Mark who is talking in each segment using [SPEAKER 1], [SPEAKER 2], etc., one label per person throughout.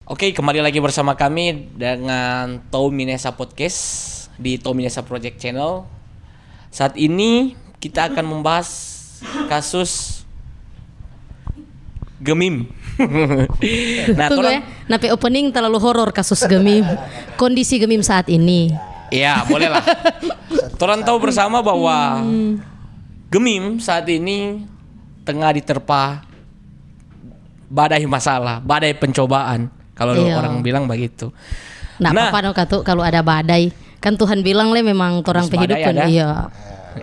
[SPEAKER 1] Oke, kembali lagi bersama kami dengan Tauminesa Podcast di Tauminesa Project Channel. Saat ini kita akan membahas kasus Gemim. Nah,
[SPEAKER 2] tunggu ya, nape opening terlalu horor kasus Gemim. Kondisi Gemim saat ini.
[SPEAKER 1] Ya, boleh lah. Torang tahu bersama bahwa Gemim saat ini tengah diterpa badai masalah, badai pencobaan. Kalau orang bilang begitu.
[SPEAKER 2] Nah, apa no katu kalau ada badai. Kan Tuhan bilang le memang orang kehidupan iya.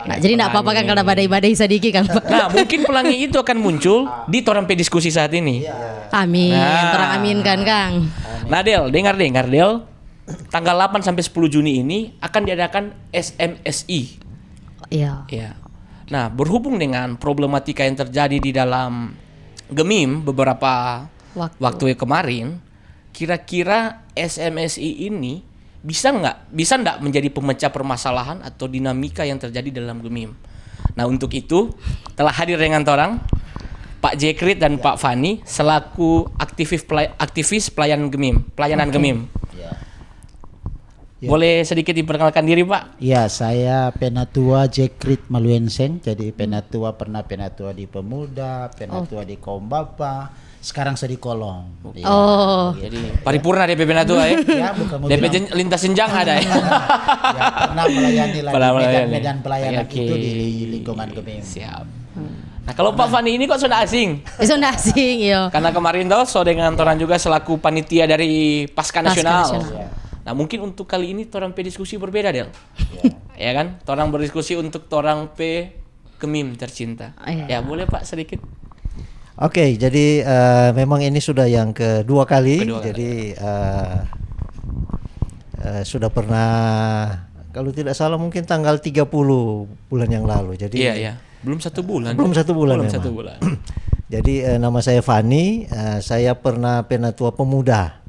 [SPEAKER 2] Nah, jadi enggak apa-apa kan kalau badai-badai sedikit kan.
[SPEAKER 1] Nah, mungkin pelangi itu akan muncul di torang diskusi saat ini.
[SPEAKER 2] Amin. Terang amin kan, Kang.
[SPEAKER 1] Nah, Del, dengar Del. Tanggal 8 sampai 10 Juni ini akan diadakan SMSI.
[SPEAKER 2] Iya.
[SPEAKER 1] Ya. Nah, berhubung dengan problematika yang terjadi di dalam Gemim beberapa waktu kemarin, kira-kira SMSI ini bisa nggak menjadi pemecah permasalahan atau dinamika yang terjadi dalam Gemim? Nah, untuk itu telah hadir dengan orang Pak Jekrit dan Pak Fani selaku aktivis pelayanan Gemim.
[SPEAKER 3] Ya.
[SPEAKER 1] Boleh sedikit diperkenalkan diri, Pak?
[SPEAKER 3] Ya, saya Penatua Jekrit Maluenseng. Jadi Penatua pernah Penatua di Pemuda, Penatua di Kaum Bapa. Sekarang saya di Kolong. Ya,
[SPEAKER 1] jadi paripurna DP Penatua ya.
[SPEAKER 3] Ya, bukan
[SPEAKER 1] DP lintas jenjang ada ya.
[SPEAKER 3] Ya, pernah melayani medan pelayanan
[SPEAKER 1] Oke.
[SPEAKER 3] itu di lingkungan Gemim.
[SPEAKER 1] Siap. Nah, kalau Pak Fani ini kok sudah asing?
[SPEAKER 2] Sudah asing, iya.
[SPEAKER 1] Karena kemarin tuh dengan Toran juga selaku panitia dari Pasca Nasional. Nah, mungkin untuk kali ini Torang P diskusi berbeda, Del. Ya kan? Torang berdiskusi untuk Torang P Gemim tercinta. Ya, boleh Pak sedikit.
[SPEAKER 4] Oke, jadi memang ini sudah yang kedua kali. Jadi sudah pernah, kalau tidak salah mungkin tanggal 30 bulan yang lalu. Jadi
[SPEAKER 1] Iya. Belum satu bulan.
[SPEAKER 4] Belum satu bulan. Jadi nama saya Fani, saya pernah Penatua Pemuda.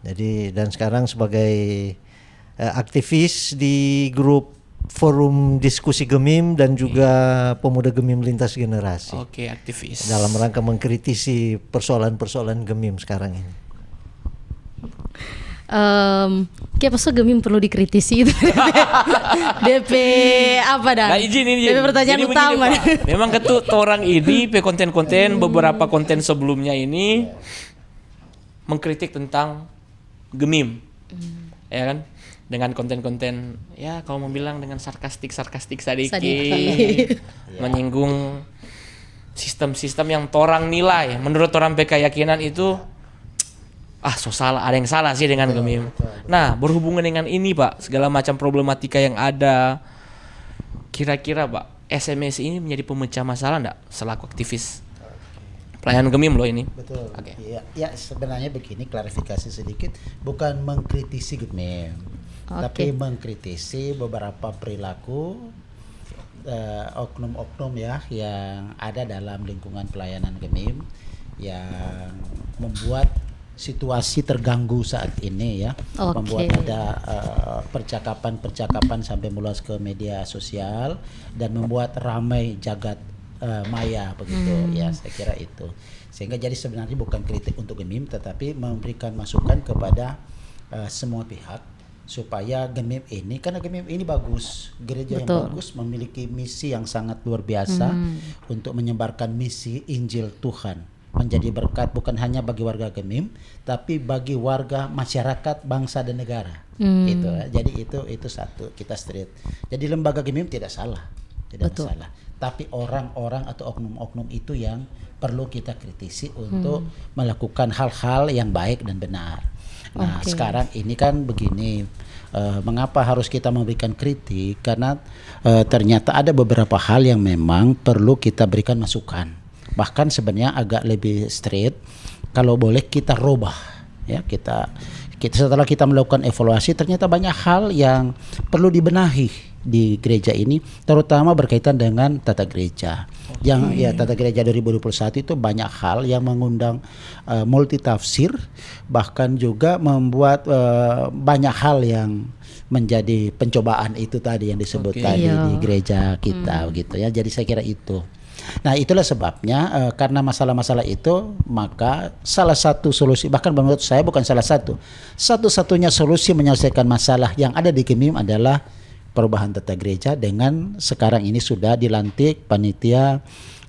[SPEAKER 4] Jadi dan sekarang sebagai aktivis di grup Forum Diskusi Gemim dan juga Pemuda Gemim Lintas Generasi.
[SPEAKER 1] Oke, aktivis.
[SPEAKER 4] Dalam rangka mengkritisi persoalan-persoalan Gemim sekarang ini.
[SPEAKER 2] Kayak pas Gemim perlu dikritisi itu. DP apa dah?
[SPEAKER 1] Nah, izin.
[SPEAKER 2] DP pertanyaan
[SPEAKER 1] jadi
[SPEAKER 2] utama.
[SPEAKER 1] Begini, Pak. Memang ketut orang ini konten-konten beberapa konten sebelumnya ini mengkritik tentang Gemim. Ya kan? Dengan konten-konten ya kalau mau bilang dengan sarkastik sedikit. Menyinggung sistem-sistem yang torang nilai menurut orang keyakinan itu so salah, ada yang salah sih dengan Gemim. Nah, berhubungan dengan ini Pak, segala macam problematika yang ada, kira-kira Pak, SMS ini menjadi pemecah masalah enggak selaku aktivis pelayanan Gemim loh ini?
[SPEAKER 3] Betul.
[SPEAKER 1] Okay.
[SPEAKER 3] Ya, sebenarnya begini, klarifikasi sedikit, bukan mengkritisi Gemim, tapi mengkritisi beberapa perilaku oknum-oknum ya yang ada dalam lingkungan pelayanan Gemim yang membuat situasi terganggu saat ini ya. Membuat ada percakapan sampai meluas ke media sosial dan membuat ramai jagat maya begitu ya, saya kira itu. Sehingga jadi sebenarnya bukan kritik untuk Gemim tetapi memberikan masukan kepada semua pihak supaya Gemim ini, karena Gemim ini bagus, gereja yang bagus, memiliki misi yang sangat luar biasa untuk menyebarkan misi Injil Tuhan, menjadi berkat bukan hanya bagi warga Gemim tapi bagi warga masyarakat bangsa dan negara. Itu jadi itu satu, kita straight. Jadi lembaga Gemim tidak salah, tidak masalah, tapi orang-orang atau oknum-oknum itu yang perlu kita kritisi untuk melakukan hal-hal yang baik dan benar. Nah, sekarang ini kan begini, mengapa harus kita memberikan kritik? Karena ternyata ada beberapa hal yang memang perlu kita berikan masukan. Bahkan sebenarnya agak lebih straight, kalau boleh kita robah ya, kita setelah kita melakukan evaluasi ternyata banyak hal yang perlu dibenahi di gereja ini, terutama berkaitan dengan tata gereja. Yang ya tata gereja 2021 itu banyak hal yang mengundang multi tafsir, bahkan juga membuat banyak hal yang menjadi pencobaan itu tadi yang disebut tadi di gereja kita gitu ya. Jadi saya kira itu. Nah itulah sebabnya karena masalah-masalah itu, maka salah satu solusi, bahkan menurut saya bukan salah satu, satu-satunya solusi menyelesaikan masalah yang ada di Gemim adalah perubahan tata gereja dengan sekarang ini sudah dilantik panitia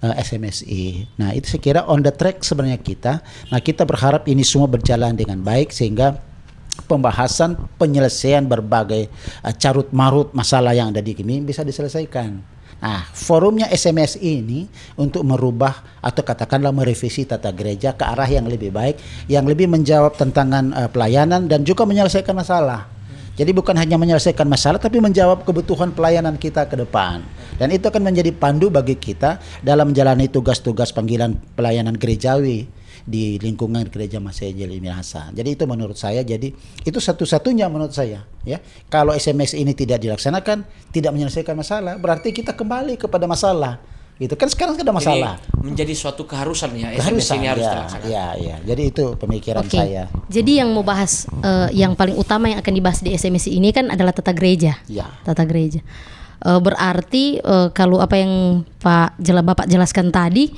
[SPEAKER 3] SMSI. Nah itu saya kira on the track sebenarnya kita. Nah kita berharap ini semua berjalan dengan baik sehingga pembahasan penyelesaian berbagai carut marut masalah yang ada di Gemim bisa diselesaikan. Nah forumnya SMSI ini untuk merubah atau katakanlah merevisi tata gereja ke arah yang lebih baik, yang lebih menjawab tantangan pelayanan dan juga menyelesaikan masalah. Jadi bukan hanya menyelesaikan masalah tapi menjawab kebutuhan pelayanan kita ke depan. Dan itu akan menjadi pandu bagi kita dalam menjalani tugas-tugas panggilan pelayanan gerejawi di lingkungan gereja Masih Injil Minahasa. Jadi itu menurut saya, jadi itu satu-satunya menurut saya ya. Kalau SMS ini tidak dilaksanakan, tidak menyelesaikan masalah, berarti kita kembali kepada masalah. Gitu kan sekarang ada masalah.
[SPEAKER 1] Jadi menjadi suatu keharusan ya SMS ini harus terlaksana.
[SPEAKER 3] Ya. Jadi itu pemikiran saya.
[SPEAKER 2] Jadi yang mau bahas yang paling utama yang akan dibahas di SMS ini kan adalah tata gereja.
[SPEAKER 3] Ya.
[SPEAKER 2] Tata gereja. Berarti kalau apa yang Bapak jelaskan tadi,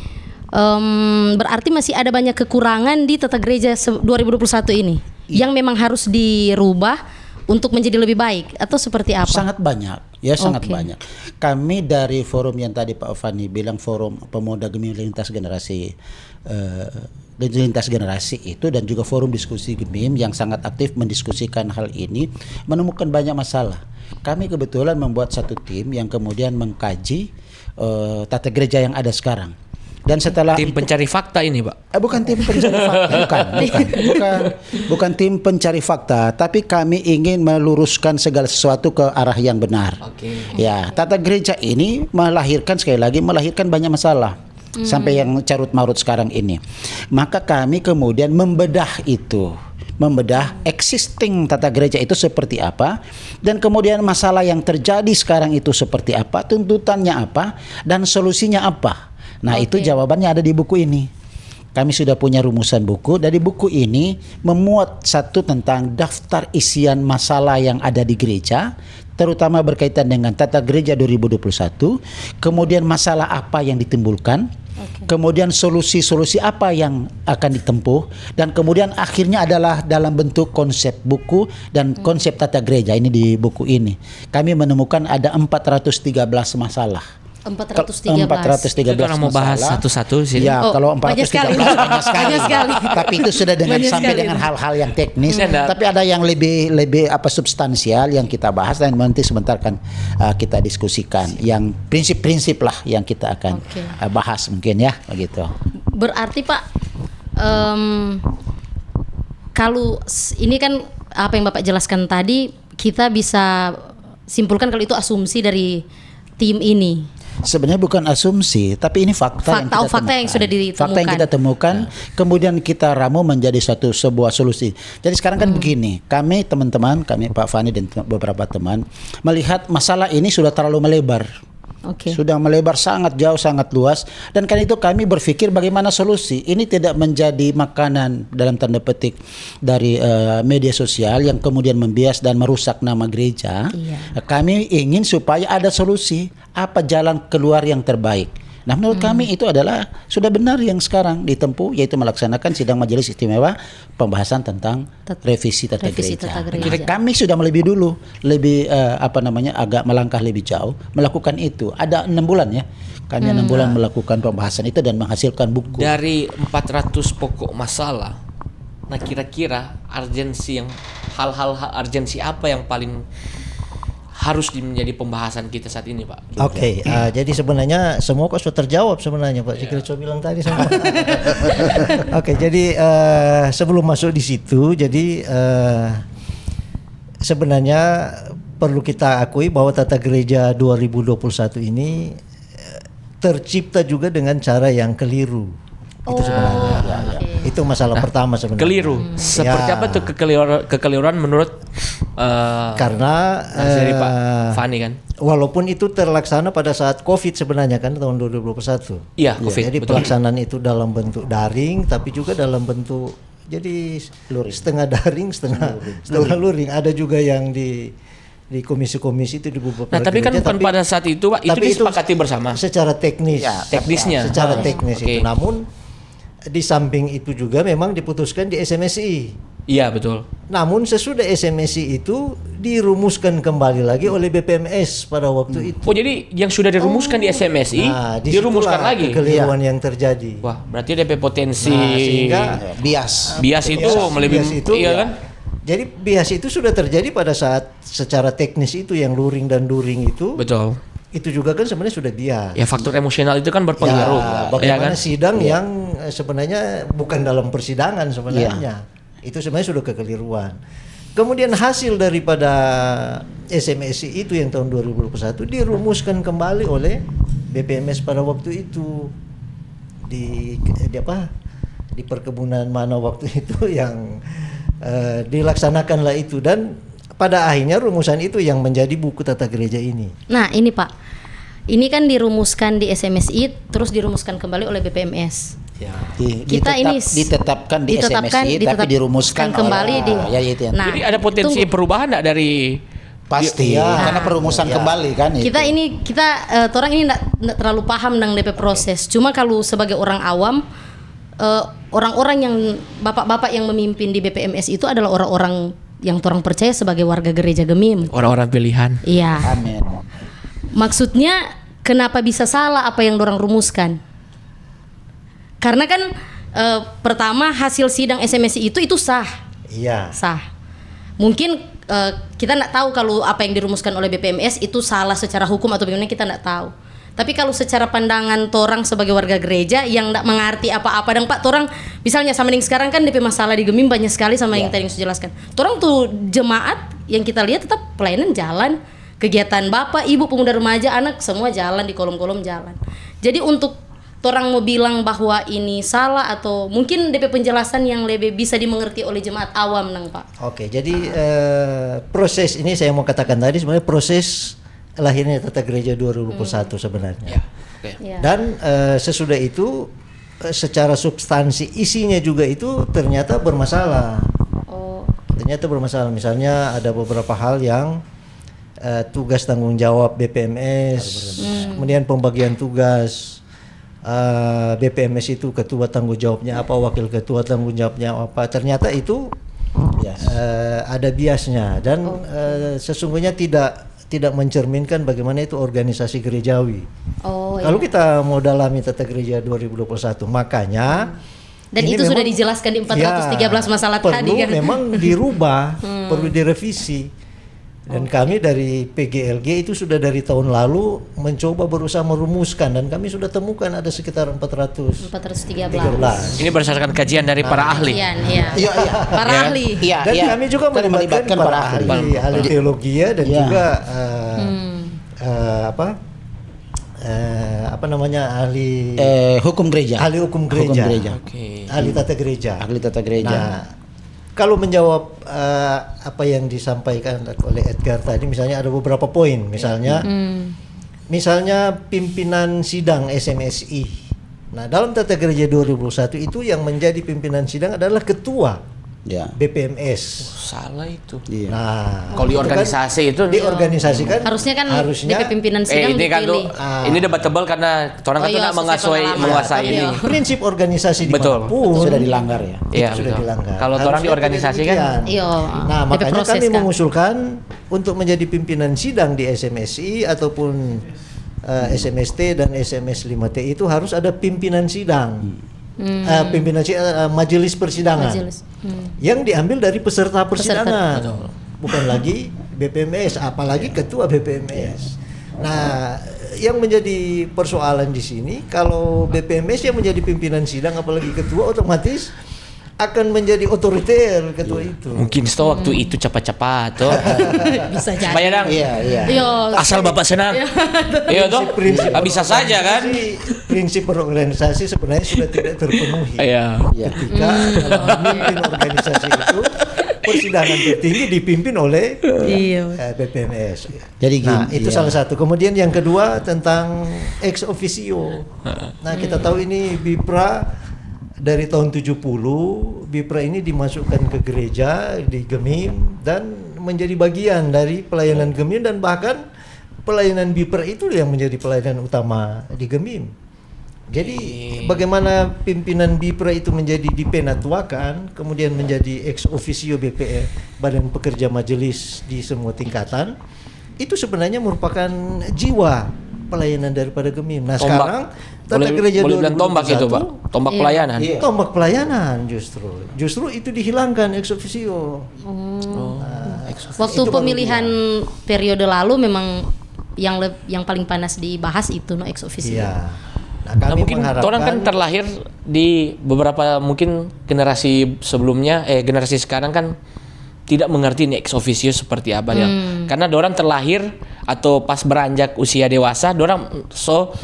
[SPEAKER 2] berarti masih ada banyak kekurangan di tata gereja 2021 ini yang memang harus dirubah untuk menjadi lebih baik atau seperti apa? Sangat banyak,
[SPEAKER 3] sangat banyak. Kami dari forum yang tadi Pak Fani bilang, forum pemuda Gemim lintas generasi itu, dan juga forum diskusi Gemim yang sangat aktif mendiskusikan hal ini, menemukan banyak masalah. Kami kebetulan membuat satu tim yang kemudian mengkaji tata gereja yang ada sekarang. Dan setelah
[SPEAKER 1] tim pencari fakta ini, Pak?
[SPEAKER 3] Bukan tim pencari fakta, bukan tim pencari fakta, tapi kami ingin meluruskan segala sesuatu ke arah yang benar. Ya, tata gereja ini melahirkan banyak masalah sampai yang carut marut sekarang ini. Maka kami kemudian membedah existing tata gereja itu seperti apa, dan kemudian masalah yang terjadi sekarang itu seperti apa, tuntutannya apa, dan solusinya apa. Nah itu jawabannya ada di buku ini. Kami sudah punya rumusan buku. Dari buku ini memuat satu tentang daftar isian masalah yang ada di gereja, terutama berkaitan dengan tata gereja 2021, kemudian masalah apa yang ditimbulkan, kemudian solusi-solusi apa yang akan ditempuh, dan kemudian akhirnya adalah dalam bentuk konsep buku dan konsep tata gereja. Ini di buku ini kami menemukan ada 413 masalah. 413
[SPEAKER 1] Kita mau bahas satu-satu sih.
[SPEAKER 3] Ya, kalau 413 banyak sekali. Tapi itu sudah dengan hal-hal yang teknis. Tapi ada yang lebih substansial yang kita bahas, dan nanti sebentar kan kita diskusikan. Yang prinsip-prinsip lah yang kita akan bahas mungkin ya, begitu.
[SPEAKER 2] Berarti Pak, kalau ini kan apa yang Bapak jelaskan tadi, kita bisa simpulkan kalau itu asumsi dari tim ini.
[SPEAKER 3] Sebenarnya bukan asumsi, tapi ini fakta yang sudah ditemukan. Fakta yang kita temukan, kemudian kita ramu menjadi sebuah solusi. Jadi sekarang kan begini, kami Pak Fani dan beberapa teman melihat masalah ini sudah terlalu melebar. Sudah melebar sangat jauh, sangat luas, dan karena itu kami berpikir bagaimana solusi ini tidak menjadi makanan dalam tanda petik dari media sosial yang kemudian membias dan merusak nama gereja. Kami ingin supaya ada solusi, apa jalan keluar yang terbaik. Nah menurut kami itu adalah sudah benar yang sekarang ditempuh, yaitu melaksanakan sidang majelis istimewa pembahasan tentang revisi tata gereja. Kami sudah agak melangkah lebih jauh melakukan itu. Ada 6 bulan ya. Kami 6 bulan melakukan pembahasan itu dan menghasilkan buku.
[SPEAKER 1] Dari 400 pokok masalah, nah kira-kira hal-hal urgensi apa yang paling harus menjadi pembahasan kita saat ini, Pak?
[SPEAKER 4] Jadi sebenarnya semua kok sudah terjawab sebenarnya, Pak. Cikrico bilang tadi sama. Jadi sebelum masuk di situ, jadi sebenarnya perlu kita akui bahwa tata gereja 2021 ini tercipta juga dengan cara yang keliru. Itu sebenarnya. Itu masalah pertama sebenarnya.
[SPEAKER 1] Keliru. Seperti apa tuh kekeliruan menurut
[SPEAKER 4] karena
[SPEAKER 1] dari Pak Fani kan?
[SPEAKER 4] Walaupun itu terlaksana pada saat Covid sebenarnya kan tahun 2021.
[SPEAKER 1] Iya, Covid.
[SPEAKER 4] Jadi betul. Pelaksanaan itu dalam bentuk daring, tapi juga dalam bentuk jadi luring. Setengah daring, setengah luring. Ada juga yang di komisi-komisi itu di beberapa
[SPEAKER 1] Nah, tapi kan
[SPEAKER 4] gereja,
[SPEAKER 1] bukan pada saat itu, Pak, itu
[SPEAKER 4] tapi
[SPEAKER 1] disepakati bersama.
[SPEAKER 4] secara teknis.
[SPEAKER 3] Ya,
[SPEAKER 1] teknisnya.
[SPEAKER 4] Secara
[SPEAKER 1] Ah,
[SPEAKER 4] teknis
[SPEAKER 1] oke.
[SPEAKER 4] itu. Namun di samping itu juga memang diputuskan di SMSI.
[SPEAKER 1] Iya, betul.
[SPEAKER 4] Namun sesudah SMSI itu dirumuskan kembali lagi oleh BPMS pada waktu itu.
[SPEAKER 1] Oh, jadi yang sudah dirumuskan di SMSI dirumuskan
[SPEAKER 4] disitulah
[SPEAKER 1] lagi.
[SPEAKER 4] kekeliruan yang terjadi.
[SPEAKER 1] Wah, berarti DP potensi
[SPEAKER 4] Nah, sehingga
[SPEAKER 3] bias.
[SPEAKER 1] bias itu
[SPEAKER 4] bias itu,
[SPEAKER 1] iya
[SPEAKER 4] ya.
[SPEAKER 1] kan?
[SPEAKER 4] Jadi bias itu sudah terjadi pada saat secara teknis itu yang luring dan during itu.
[SPEAKER 1] Betul.
[SPEAKER 4] Itu juga kan sebenarnya sudah bias.
[SPEAKER 1] Ya, faktor emosional itu kan berpengaruh.
[SPEAKER 4] Ya,
[SPEAKER 1] Ya
[SPEAKER 4] bagaimana
[SPEAKER 1] kan?
[SPEAKER 4] sidang yang sebenarnya bukan dalam persidangan sebenarnya. Itu sebenarnya sudah kekeliruan. Kemudian hasil daripada SMSI itu yang tahun 2021 dirumuskan kembali oleh BPMS pada waktu itu di apa? Di perkebunan mana waktu itu yang dilaksanakanlah itu, dan pada akhirnya rumusan itu yang menjadi buku tata gereja ini.
[SPEAKER 2] Nah ini Pak, ini kan dirumuskan di SMSI terus dirumuskan kembali oleh BPMS.
[SPEAKER 4] Ya.
[SPEAKER 2] Kita ini
[SPEAKER 3] ditetapkan di SMSI tapi dirumuskan
[SPEAKER 2] kembali di.
[SPEAKER 3] ya itu yang
[SPEAKER 2] Nah,
[SPEAKER 1] Jadi ada potensi
[SPEAKER 2] tunggu.
[SPEAKER 1] perubahan enggak dari
[SPEAKER 3] pasti karena perumusan kembali kan itu.
[SPEAKER 2] Kita orang ini nggak terlalu paham tentang DP proses. Cuma kalau sebagai orang awam, orang-orang yang bapak-bapak yang memimpin di BPMS itu adalah orang-orang yang orang percaya sebagai warga gereja Gemim.
[SPEAKER 1] orang-orang pilihan?
[SPEAKER 2] Iya.
[SPEAKER 3] Amin.
[SPEAKER 2] Maksudnya kenapa bisa salah apa yang orang rumuskan? Karena kan pertama hasil sidang SMSI itu sah.
[SPEAKER 4] Iya.
[SPEAKER 2] Sah. Mungkin kita nggak tahu kalau apa yang dirumuskan oleh BPMS itu salah secara hukum atau bagaimana, kita nggak tahu. Tapi kalau secara pandangan torang sebagai warga gereja yang nggak mengerti apa-apa, dan Pak torang misalnya sama yang sekarang kan DP masalah di Gemim banyak sekali sama yang tadi yang saya jelaskan. Torang tuh jemaat yang kita lihat tetap pelayanan jalan, kegiatan bapak, ibu, pemuda remaja, anak semua jalan di kolom-kolom jalan. Jadi untuk orang mau bilang bahwa ini salah atau mungkin DP penjelasan yang lebih bisa dimengerti oleh jemaat awam nang Pak.
[SPEAKER 4] Oke, jadi proses ini saya mau katakan tadi sebenarnya proses lahirnya tata gereja 2021 sebenarnya.
[SPEAKER 1] Ya. Oke.
[SPEAKER 2] Ya.
[SPEAKER 4] Dan sesudah itu secara substansi isinya juga itu ternyata bermasalah.
[SPEAKER 2] Oh,
[SPEAKER 4] Ternyata bermasalah. Misalnya ada beberapa hal yang tugas tanggung jawab BPMS, kemudian pembagian tugas. BPMS itu ketua tanggung jawabnya apa, wakil ketua tanggung jawabnya apa, ternyata itu ada biasnya dan sesungguhnya tidak mencerminkan bagaimana itu organisasi gerejawi.
[SPEAKER 2] oh
[SPEAKER 4] Kalau
[SPEAKER 2] ya.
[SPEAKER 4] kita mau dalami tata gereja 2021, makanya
[SPEAKER 2] Dan
[SPEAKER 4] ini
[SPEAKER 2] itu sudah
[SPEAKER 4] memang-
[SPEAKER 2] dijelaskan di 413 masalah
[SPEAKER 4] perlu
[SPEAKER 2] tadi kan.
[SPEAKER 4] memang dirubah, perlu direvisi. Dan kami dari PGLG itu sudah dari tahun lalu mencoba berusaha merumuskan, dan kami sudah temukan ada sekitar 413.
[SPEAKER 2] 413.
[SPEAKER 1] Ini berdasarkan kajian dari para ahli.
[SPEAKER 2] Iya.
[SPEAKER 3] Iya, iya.
[SPEAKER 2] Para
[SPEAKER 1] Ya.
[SPEAKER 2] ahli.
[SPEAKER 3] Iya,
[SPEAKER 4] Dan
[SPEAKER 3] iya.
[SPEAKER 4] kami juga
[SPEAKER 3] Kan
[SPEAKER 4] melibatkan para ahli teologi ya, dan
[SPEAKER 3] Iya.
[SPEAKER 4] juga apa namanya ahli
[SPEAKER 3] Hukum gereja.
[SPEAKER 4] ahli hukum gereja,
[SPEAKER 1] Oke.
[SPEAKER 4] ahli tata gereja.
[SPEAKER 3] Ahli tata gereja.
[SPEAKER 4] Nah, kalau menjawab apa yang disampaikan oleh Edgar tadi, misalnya ada beberapa poin, misalnya pimpinan sidang SMSI. Nah, dalam tata gereja 2021 itu yang menjadi pimpinan sidang adalah ketua
[SPEAKER 3] Ya.
[SPEAKER 4] BPMS.
[SPEAKER 1] Salah itu.
[SPEAKER 3] Iya.
[SPEAKER 4] Nah,
[SPEAKER 1] Kalau di
[SPEAKER 4] itu kan
[SPEAKER 1] organisasi itu
[SPEAKER 4] diorganisasikan
[SPEAKER 2] Harusnya kan DP pimpinan sidang
[SPEAKER 1] ini kan tuh
[SPEAKER 2] dipilih.
[SPEAKER 1] ini debatable karena orang kan
[SPEAKER 2] Oh
[SPEAKER 1] tuh
[SPEAKER 2] iya,
[SPEAKER 1] nggak menguasai
[SPEAKER 2] pengalaman.
[SPEAKER 1] menguasai
[SPEAKER 2] Tapi
[SPEAKER 1] ini.
[SPEAKER 2] ya.
[SPEAKER 4] prinsip organisasi
[SPEAKER 1] Betul.
[SPEAKER 4] dimanapun
[SPEAKER 3] Sudah dilanggar ya.
[SPEAKER 1] Iya,
[SPEAKER 4] itu sudah
[SPEAKER 1] betul.
[SPEAKER 4] dilanggar.
[SPEAKER 1] Kalau orang
[SPEAKER 4] Harusnya
[SPEAKER 1] di organisasi
[SPEAKER 4] tidak
[SPEAKER 1] kan
[SPEAKER 4] demikian.
[SPEAKER 2] Iya.
[SPEAKER 4] Nah,
[SPEAKER 2] DP
[SPEAKER 4] makanya
[SPEAKER 2] proses
[SPEAKER 4] kami
[SPEAKER 2] kan.
[SPEAKER 4] mengusulkan untuk menjadi pimpinan sidang di SMSI ataupun SMST dan SMS 5T itu harus ada pimpinan sidang. Pimpinan majelis persidangan.
[SPEAKER 2] Majelis.
[SPEAKER 4] Yang diambil dari peserta persidangan. Bukan lagi BPMS, apalagi ketua BPMS. Nah, yang menjadi persoalan di sini kalau BPMS yang menjadi pimpinan sidang apalagi ketua, otomatis akan menjadi otoriter ketua itu.
[SPEAKER 1] mungkin setelah waktu itu cepat-cepat tuh.
[SPEAKER 2] Bisa jadi.
[SPEAKER 1] Supaya dong.
[SPEAKER 3] Iya, iya.
[SPEAKER 2] Iya.
[SPEAKER 1] Asal Bapak senang. Iya toh? Ah, bisa saja kan?
[SPEAKER 4] Prinsip berorganisasi sebenarnya sudah tidak terpenuhi.
[SPEAKER 1] Iya.
[SPEAKER 4] Ketika dalam memimpin organisasi itu persidangan tertinggi dipimpin oleh
[SPEAKER 2] Iya.
[SPEAKER 4] BPMS.
[SPEAKER 3] Jadi
[SPEAKER 4] Nah,
[SPEAKER 3] gini,
[SPEAKER 4] itu
[SPEAKER 3] iya.
[SPEAKER 4] salah satu. Kemudian yang kedua tentang ex officio. Nah, kita tahu ini BIPRA dari tahun 70, BIPRA ini dimasukkan ke gereja di Gemim dan menjadi bagian dari pelayanan Gemim, dan bahkan pelayanan BIPRA itu yang menjadi pelayanan utama di Gemim. Jadi bagaimana pimpinan BIPRA itu menjadi dipenatuakan, kemudian menjadi ex officio BPE, Badan Pekerja Majelis di semua tingkatan, itu sebenarnya merupakan jiwa pelayanan daripada Gemim. Nah,
[SPEAKER 1] Tombak.
[SPEAKER 4] sekarang Tata Gereja
[SPEAKER 1] Boleh bilang tombak itu, Pak. Tombak pelayanan.
[SPEAKER 3] Iya.
[SPEAKER 4] Tombak pelayanan justru itu dihilangkan ex officio.
[SPEAKER 2] Waktu
[SPEAKER 4] itu baru
[SPEAKER 2] pemilihan periode lalu memang yang paling panas dibahas itu ex officio.
[SPEAKER 4] Iya. Nah,
[SPEAKER 1] Nah,
[SPEAKER 4] kami
[SPEAKER 1] mungkin
[SPEAKER 4] mengharapkan
[SPEAKER 1] orang kan terlahir di beberapa mungkin generasi sebelumnya, generasi sekarang kan tidak mengerti nih ex officio seperti apa ya. Karena orang terlahir atau pas beranjak usia dewasa, orang so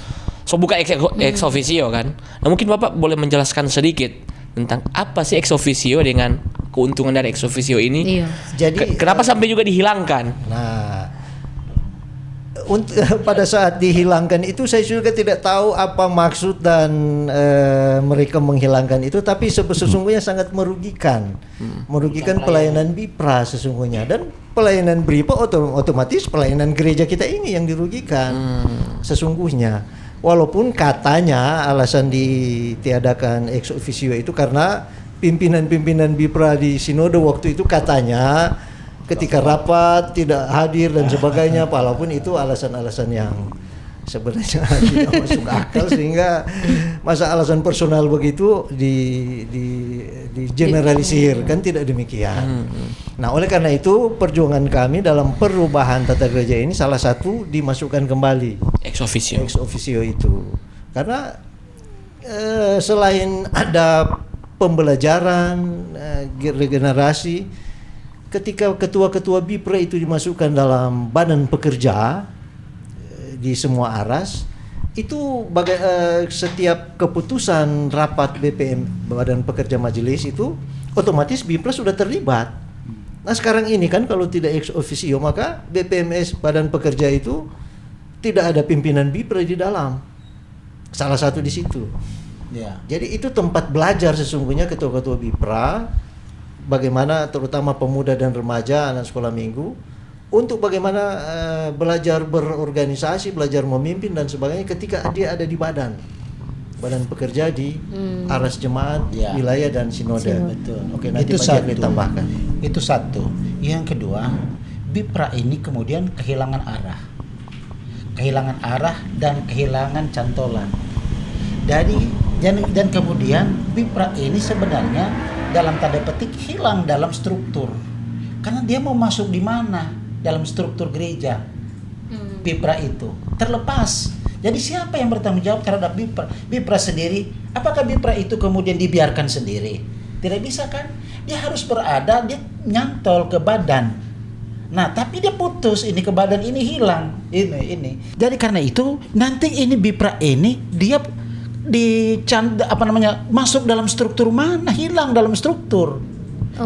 [SPEAKER 1] buka ex officio kan. Nah, mungkin Bapak boleh menjelaskan sedikit tentang apa sih ex officio dengan keuntungan dari ex officio ini.
[SPEAKER 2] Iya.
[SPEAKER 4] jadi
[SPEAKER 1] Kenapa sampai juga dihilangkan?
[SPEAKER 4] Nah, pada saat dihilangkan itu saya juga tidak tahu apa maksud dan mereka menghilangkan itu, tapi sesungguhnya sangat merugikan pelayanan BIPRA sesungguhnya, dan pelayanan BIPRA otomatis pelayanan gereja kita ini yang dirugikan sesungguhnya. Walaupun katanya alasan ditiadakan ex officio itu karena pimpinan BIPRA di sinode waktu itu katanya ketika rapat tidak hadir dan sebagainya, walaupun itu alasan-alasan yang sebenarnya tidak masuk akal, sehingga masa alasan personal begitu di generalisir, kan tidak demikian. Nah, oleh karena itu perjuangan kami dalam perubahan tata gereja ini salah satu dimasukkan kembali
[SPEAKER 1] Ex officio.
[SPEAKER 4] ex officio itu, karena selain ada pembelajaran, regenerasi, ketika ketua-ketua BIPRA itu dimasukkan dalam badan pekerja di semua aras, itu setiap keputusan rapat BPM, Badan Pekerja Majelis, itu otomatis BIPRA sudah terlibat. Nah, sekarang ini kan kalau tidak ex officio, maka BPMS Badan Pekerja itu tidak ada pimpinan BIPRA di dalam. Salah satu di situ.
[SPEAKER 3] Ya.
[SPEAKER 4] Jadi itu tempat belajar sesungguhnya ketua-ketua BIPRA, bagaimana terutama pemuda dan remaja, anak sekolah minggu, untuk bagaimana belajar berorganisasi, belajar memimpin dan sebagainya ketika dia ada di badan pekerja di aras jemaat,
[SPEAKER 3] Ya.
[SPEAKER 4] wilayah dan sinode.
[SPEAKER 3] Betul.
[SPEAKER 4] Oke, nanti
[SPEAKER 3] Itu
[SPEAKER 4] Pak Jerry
[SPEAKER 3] satu.
[SPEAKER 4] tambahkan.
[SPEAKER 3] Itu satu. Yang kedua, BIPRA ini kemudian kehilangan arah dan kehilangan cantolan. Dan kemudian BIPRA ini sebenarnya dalam tanda petik hilang dalam struktur, karena dia mau masuk di mana dalam struktur gereja. BIPRA itu terlepas. Jadi siapa yang bertanggung jawab terhadap BIPRA? BIPRA sendiri. Apakah BIPRA itu kemudian dibiarkan sendiri? Tidak bisa kan? Dia harus berada, dia nyantol ke badan. Nah, tapi dia putus ini ke badan, ini hilang. Ini. Jadi karena itu nanti ini BIPRA ini dia masuk dalam struktur mana, hilang dalam struktur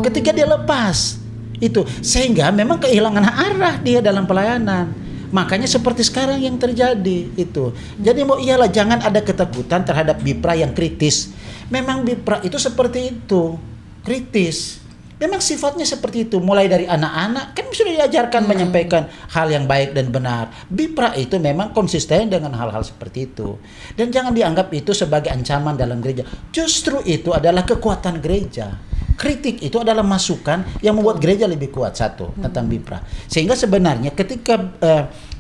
[SPEAKER 3] ketika dia lepas itu, sehingga memang kehilangan arah dia dalam pelayanan. Makanya seperti sekarang yang terjadi itu. Jadi iyalah, jangan ada ketakutan terhadap BIPRA yang kritis. Memang BIPRA itu seperti itu, kritis. Memang sifatnya seperti itu. Mulai dari anak-anak kan sudah diajarkan menyampaikan hal yang baik dan benar. BIPRA itu memang konsisten dengan hal-hal seperti itu. Dan jangan dianggap itu sebagai ancaman dalam gereja. Justru itu adalah kekuatan gereja. Kritik itu adalah masukan yang membuat gereja lebih kuat tentang BIPRA. Sehingga sebenarnya ketika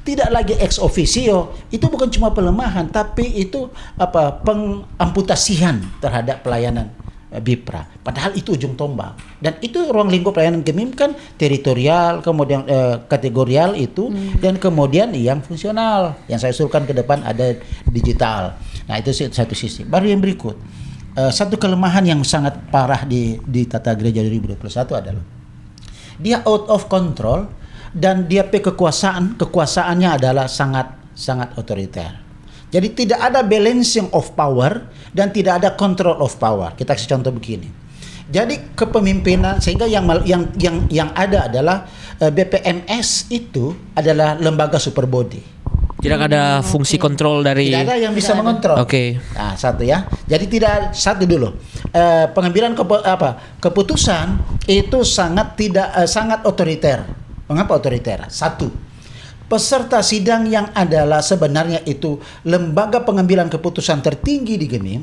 [SPEAKER 3] tidak lagi ex officio, itu bukan cuma pelemahan, tapi itu pengamputasian terhadap pelayanan BIPRA. Padahal itu ujung tombak. Dan itu ruang lingkup pelayanan Gemim kan teritorial, kemudian kategorial itu, dan kemudian yang fungsional. Yang saya usulkan ke depan ada digital. Nah, itu satu sisi. Baru yang berikut, satu kelemahan yang sangat parah di tata gereja 2021 adalah dia out of control, dan dia kekuasaannya adalah sangat otoriter. Jadi tidak ada balancing of power dan tidak ada control of power. Kita kasih contoh begini. Jadi kepemimpinan, sehingga yang ada adalah BPMS itu adalah lembaga super body.
[SPEAKER 1] Tidak ada fungsi kontrol dari.
[SPEAKER 3] Tidak ada yang bisa mengontrol.
[SPEAKER 1] Oke.
[SPEAKER 3] Nah, satu ya. Jadi tidak satu dulu. Pengambilan keputusan itu sangat otoriter. Mengapa otoriter? Satu, peserta sidang yang adalah sebenarnya itu lembaga pengambilan keputusan tertinggi di GEMIM,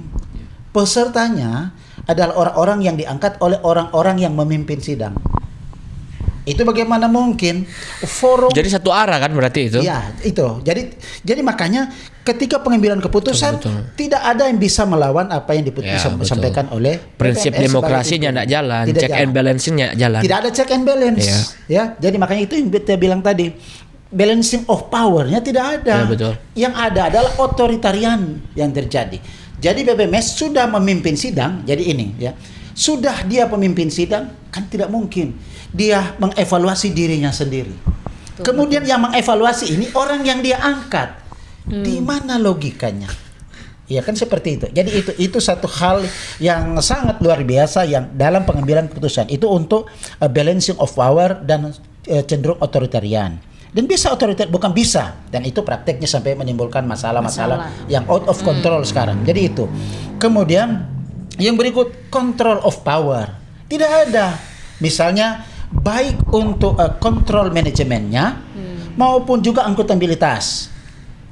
[SPEAKER 3] pesertanya adalah orang-orang yang diangkat oleh orang-orang yang memimpin sidang. Itu bagaimana mungkin forum?
[SPEAKER 1] Jadi satu arah kan berarti itu?
[SPEAKER 3] Ya, itu. Jadi makanya ketika pengambilan keputusan
[SPEAKER 1] Betul.
[SPEAKER 3] tidak ada yang bisa melawan apa yang disampaikan oleh
[SPEAKER 1] prinsip
[SPEAKER 3] PPMS
[SPEAKER 1] demokrasinya
[SPEAKER 3] sebagai
[SPEAKER 1] tidak jalan,
[SPEAKER 3] Tidak
[SPEAKER 1] check
[SPEAKER 3] jalan.
[SPEAKER 1] and balance-nya jalan.
[SPEAKER 3] Tidak ada check and balance. Ya, jadi makanya itu yang kita bilang tadi, balancing of power-nya tidak ada.
[SPEAKER 1] Ya, betul.
[SPEAKER 3] Yang ada adalah otoritarian yang terjadi. Jadi PPMS sudah memimpin sidang, jadi ini ya. Sudah dia pemimpin sidang, kan tidak mungkin dia mengevaluasi dirinya sendiri. Kemudian yang mengevaluasi ini orang yang dia angkat. Di mana logikanya? Ya kan seperti itu. Jadi itu satu hal yang sangat luar biasa yang dalam pengambilan keputusan itu untuk balancing of power dan cenderung otoritarian. Dan bisa otoriter, bukan bisa. Dan itu prakteknya sampai menimbulkan masalah-masalah yang out of control sekarang. Jadi itu. Kemudian yang berikut, control of power. Tidak ada. Misalnya baik untuk kontrol manajemennya maupun juga akuntabilitas.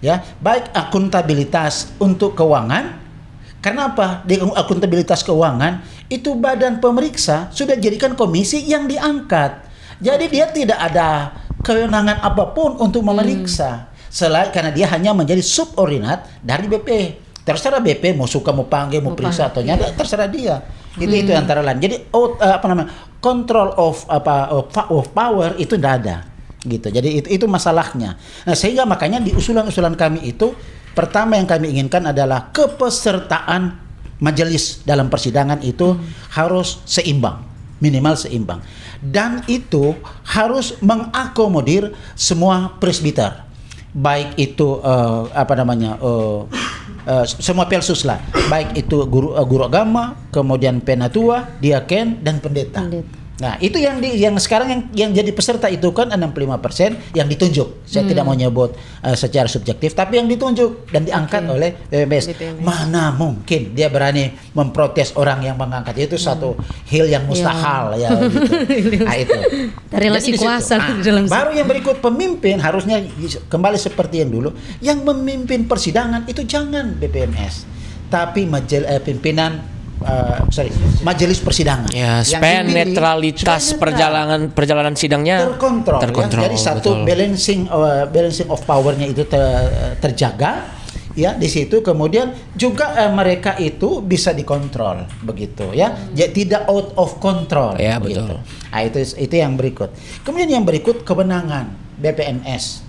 [SPEAKER 3] Ya, baik akuntabilitas untuk keuangan. Kenapa? Di akuntabilitas keuangan itu badan pemeriksa sudah jadikan komisi yang diangkat. Jadi dia tidak ada kewenangan apapun untuk memeriksa selain karena dia hanya menjadi subordinat dari BP. Terserah BP mau suka mau panggil mau periksa atau nyata, terserah dia. Itu antara lain. Jadi control of power itu tidak ada. Gitu. Jadi itu masalahnya. Nah, sehingga makanya di usulan-usulan kami itu pertama yang kami inginkan adalah kepesertaan majelis dalam persidangan itu harus seimbang, minimal seimbang. Dan itu harus mengakomodir semua presbiter, baik itu semua pelsus lah, baik itu guru agama, kemudian penatua, diaken dan pendeta. Nah, itu yang sekarang yang jadi peserta itu kan 65% yang ditunjuk. Saya tidak mau nyebut secara subjektif, tapi yang ditunjuk dan diangkat oleh PPMS. Mana mungkin dia berani memprotes orang yang mengangkat, itu satu hal yang mustahil ya gitu. Nah, itu.
[SPEAKER 2] Dari relasi kuasa di dalam
[SPEAKER 3] baru yang berikut, pemimpin harusnya kembali seperti yang dulu. Yang memimpin persidangan itu jangan BPMS, tapi majelis persidangan.
[SPEAKER 1] Ya, supaya netralitas perjalanan sidangnya terkontrol.
[SPEAKER 3] Ya. Jadi satu balancing of power-nya itu terjaga. Ya, di situ kemudian juga mereka itu bisa dikontrol begitu ya. Jadi tidak out of control.
[SPEAKER 1] Ya,
[SPEAKER 3] begitu.
[SPEAKER 1] betul.
[SPEAKER 3] Nah, itu yang berikut. Kemudian yang berikut kewenangan BPMS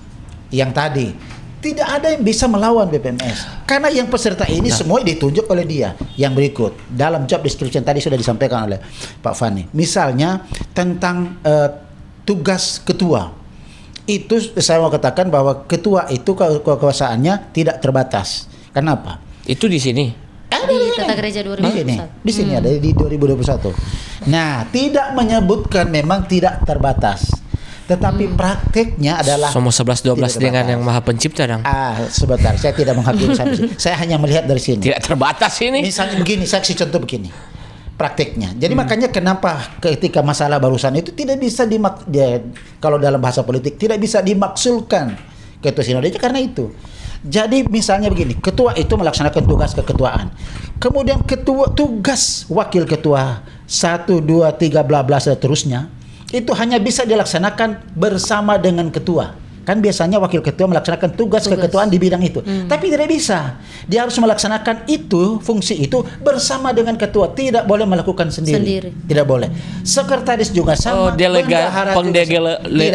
[SPEAKER 3] yang tadi. Tidak ada yang bisa melawan BPMS karena yang peserta ini semua ditunjuk oleh dia. Yang berikut dalam job description tadi sudah disampaikan oleh Pak Fani. Misalnya tentang tugas ketua, itu saya mau katakan bahwa ketua itu kekuasaannya tidak terbatas. Kenapa?
[SPEAKER 1] Itu di sini.
[SPEAKER 2] Di Tata Gereja 2021.
[SPEAKER 3] Di sini ada di 2021. Nah, tidak menyebutkan memang tidak terbatas. Tetapi prakteknya adalah
[SPEAKER 1] Somo 11-12 dengan yang Maha Pencipta dong.
[SPEAKER 3] Sebentar, saya tidak menghakimi sampai sini. Saya hanya melihat dari sini.
[SPEAKER 1] Tidak terbatas ini.
[SPEAKER 3] Misalnya begini, saya kasih contoh begini. Prakteknya. Jadi makanya kenapa ketika masalah barusan itu tidak bisa kalau dalam bahasa politik tidak bisa dimaksulkan ketua sinode karena itu. Jadi misalnya begini, ketua itu melaksanakan tugas keketuaan. Kemudian tugas wakil ketua 1, 2, 3 bla bla seterusnya itu hanya bisa dilaksanakan bersama dengan ketua. Kan biasanya wakil ketua melaksanakan tugas keketuaan di bidang itu. Tapi tidak bisa. Dia harus melaksanakan fungsi itu bersama dengan ketua. Tidak boleh melakukan sendiri. Tidak boleh. Sekretaris juga sama.
[SPEAKER 1] Tidak